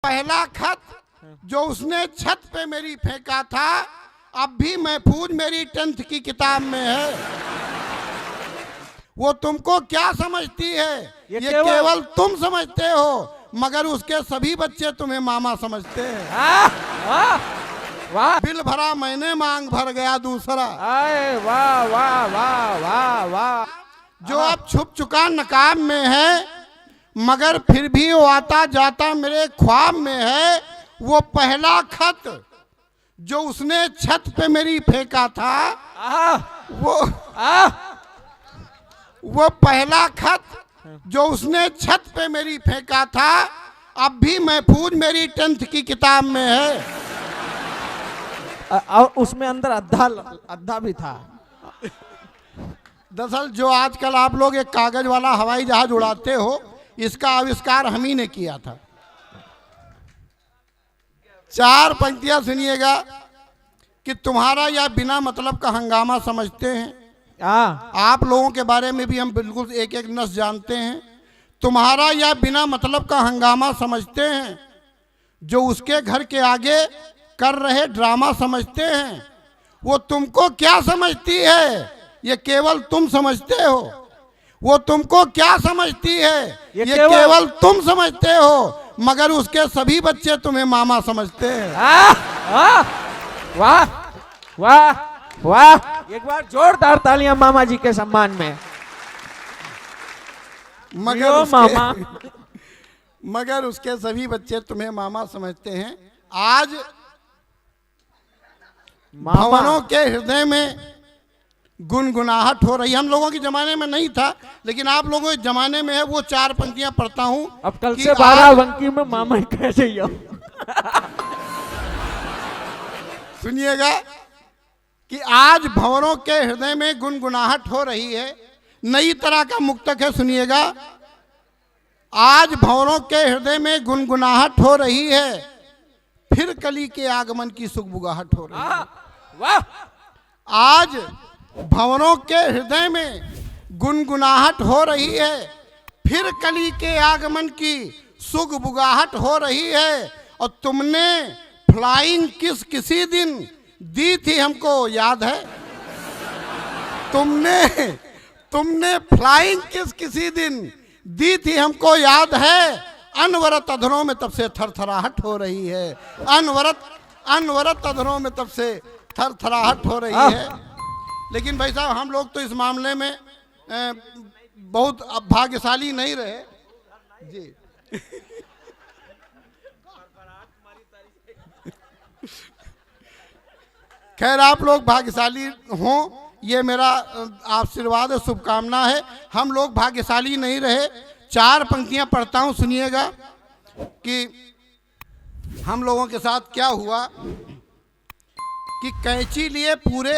पहला खत जो उसने छत पे मेरी फेंका था अब भी महफूज मेरी 10th की किताब में है। वो तुमको क्या समझती है ये केवल तुम समझते हो, मगर उसके सभी बच्चे तुम्हें मामा समझते हैं। वाह बिल भरा मैंने मांग भर गया दूसरा। वाह वाह वाह वाह वाह। जो अब छुप चुका नकाब में है मगर फिर भी वो आता जाता मेरे ख्वाब में है। वो पहला खत जो उसने छत पे मेरी फेंका था वो पहला खत जो उसने छत पे मेरी फेंका था अब भी महफूज मेरी 10th की किताब में है। और उसमें अंदर अद्धा भी था। दरअसल जो आजकल आप लोग एक कागज वाला हवाई जहाज उड़ाते हो इसका आविष्कार हम ही ने किया था। 4 पंक्तियां सुनिएगा कि तुम्हारा यह बिना मतलब का हंगामा समझते हैं। आप लोगों के बारे में भी हम बिल्कुल एक एक नस जानते हैं। तुम्हारा यह बिना मतलब का हंगामा समझते हैं, जो उसके घर के आगे कर रहे ड्रामा समझते हैं। वो तुमको क्या समझती है ये केवल तुम समझते हो। वो तुमको क्या समझती है ये केवल तुम समझते हो, मगर उसके सभी बच्चे तुम्हें मामा समझते हैं। वाह वाह वाह। एक बार जोरदार तालियां मामा जी के सम्मान में। मगर उसके सभी बच्चे तुम्हें मामा समझते हैं। आज भवनों के हृदय में गुनगुनाहट हो रही। हम लोगों के जमाने में नहीं था लेकिन आप लोगों के जमाने में है। वो 4 पंक्तियां पढ़ता हूं। अब कल से 12 बंकी में मामा कैसे ही हो। सुनिएगा कि आज भंवरों के हृदय में गुनगुनाहट हो रही है। नई तरह का मुक्तक है, सुनिएगा। आज भंवरों के हृदय में गुनगुनाहट हो रही है, फिर कली के आगमन की सुगबुगाहट हो रही है। वाह। आज भंवरों के हृदय में गुनगुनाहट हो रही है, फिर कली के आगमन की सुगबुगाहट हो रही है। और तुमने फ्लाइंग किस किसी दिन दी थी हमको याद है। तुमने फ्लाइंग किस किसी दिन दी थी हमको याद है। अनवरत अधरों में तब से थरथराहट हो रही है। अनवरत अधरों में तब से थरथराहट हो रही है। लेकिन भाई साहब हम लोग तो इस मामले में बहुत भाग्यशाली नहीं रहे जी। खैर आप लोग भाग्यशाली हों ये मेरा आशीर्वाद है, शुभकामना है। हम लोग भाग्यशाली नहीं रहे। 4 पंक्तियां पढ़ता हूं, सुनिएगा कि हम लोगों के साथ क्या हुआ। कि कैंची लिए पूरे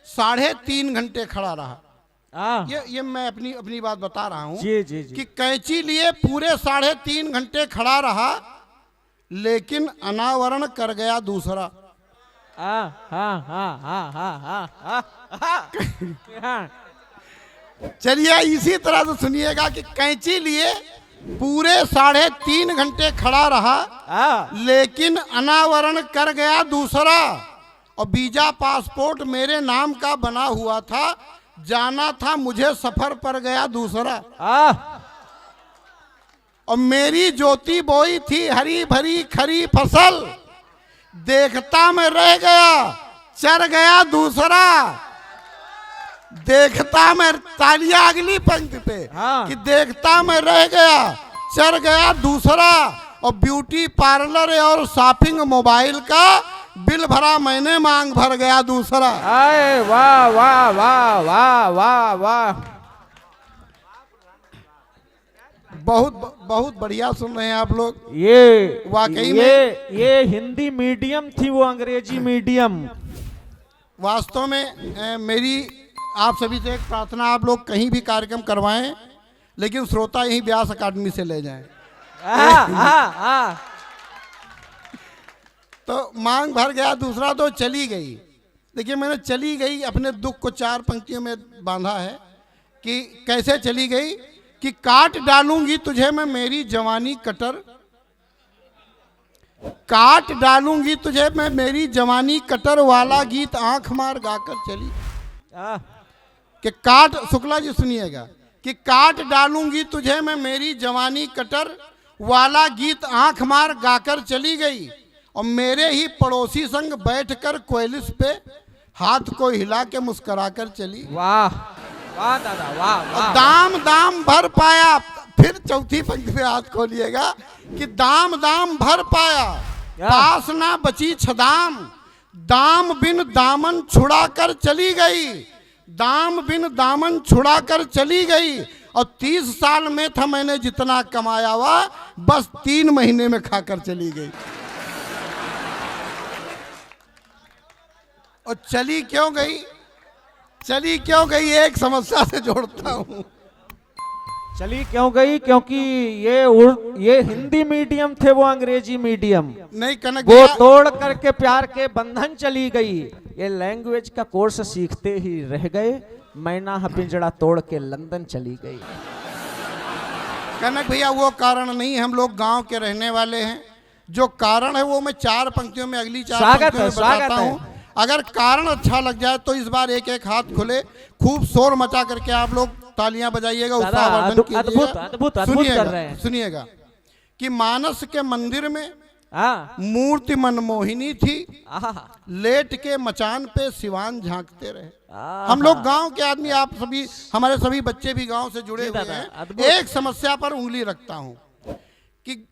3.5 घंटे खड़ा रहा। ये मैं अपनी बात बता रहा हूं। जी, जी, जी। कि कैंची लिए पूरे 3.5 घंटे खड़ा रहा, लेकिन अनावरण कर गया दूसरा। चलिए इसी तरह से सुनिएगा कि कैंची लिए पूरे 3.5 घंटे खड़ा रहा, लेकिन अनावरण कर गया दूसरा। और वीजा पासपोर्ट मेरे नाम का बना हुआ था, जाना था मुझे सफर पर गया दूसरा। और मेरी ज्योति बोई थी हरी भरी खरी फसल, देखता मैं रह गया चर गया दूसरा। देखता मैं, तालियां अगली पंक्ति पे। कि देखता मैं रह गया चर गया दूसरा। और ब्यूटी पार्लर और शॉपिंग मोबाइल का बिल भरा मैंने मांग भर गया दूसरा। वाह वाह वाह वाह वाह वाह। बहुत बढ़िया सुन रहे हैं आप लोग। ये वाकई में ये हिंदी मीडियम थी, वो अंग्रेजी मीडियम। वास्तव में मेरी आप सभी से एक प्रार्थना, आप लोग कहीं भी कार्यक्रम करवाएं लेकिन श्रोता यही व्यास अकादमी से ले जाएं। तो मांग भर गया दूसरा तो चली गई। देखिए मैंने चली गई अपने दुख को 4 पंक्तियों में बांधा है। कि कैसे चली गई। कि काट डालूंगी तुझे मैं मेरी जवानी कटर, काट डालूंगी तुझे मैं मेरी जवानी कटर वाला गीत आंख मार गाकर चली। कि काट, शुक्ला जी सुनिएगा, कि काट डालूंगी तुझे मैं मेरी जवानी कटर वाला गीत आंख मार गाकर चली गई, और मेरे ही पड़ोसी संग बैठकर कोयलिस पे हाथ को हिला के मुस्कुराकर चली। वाह वाह दादा वाह वाह। दाम दाम भर पाया, फिर चौथी पंक्ति पे हाथ खोलिएगा कि दाम दाम भर पाया, पास ना बची छदाम, दाम बिन दामन छुड़ा कर चली गई, दाम बिन दामन छुड़ा कर चली गई, और 30 साल में था मैंने जितना कमाया हुआ बस 3 महीने में खाकर चली गई। और चली क्यों गई, चली क्यों गई, एक समस्या से जोड़ता हूं। चली क्यों गई? क्योंकि ये हिंदी मीडियम थे, वो अंग्रेजी मीडियम नहीं कनक, वो तोड़ करके प्यार के बंधन चली गई। ये लैंग्वेज का कोर्स सीखते ही रह गए, मैना पिंजड़ा तोड़ के लंदन चली गई। कनक भैया वो कारण नहीं, हम लोग गांव के रहने वाले हैं। जो कारण है वो मैं 4 पंक्तियों में, अगली 4 पंक्तियों में बताता हूँ। अगर कारण अच्छा लग जाए तो इस बार एक एक हाथ खुले, खूब शोर मचा करके आप लोग तालियां बजाइएगा, उत्साहवर्धन कीजिएगा। सुनिएगा कि मानस के मंदिर में मूर्ति मनमोहिनी थी, लेट के मचान पे सिवान झांकते रहे। हम लोग गांव के आदमी, आप सभी, हमारे सभी बच्चे भी गांव से जुड़े हुए हैं। एक समस्या पर उंगली रखता हूं कि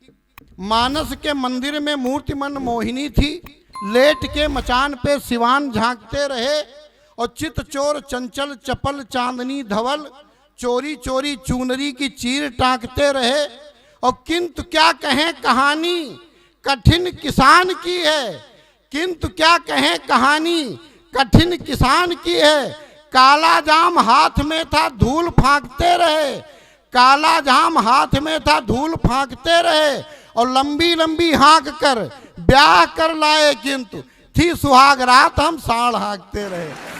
मानस के मंदिर में मूर्ति मनमोहिनी थी, लेट के मचान पे सिवान झांकते रहे, और चित चोर चंचल चपल चांदनी धवल, चोरी चोरी चूनरी की चीर टांकते रहे। और किंतु क्या कहें कहानी कठिन किसान की है, किंतु क्या कहें कहानी कठिन किसान की है, काला जाम हाथ में था धूल फांकते रहे, काला जाम हाथ में था धूल फांकते रहे, और लंबी लंबी हाँक कर ब्याह कर लाए, किंतु थी सुहाग रात हम साड़ हाँकते रहे।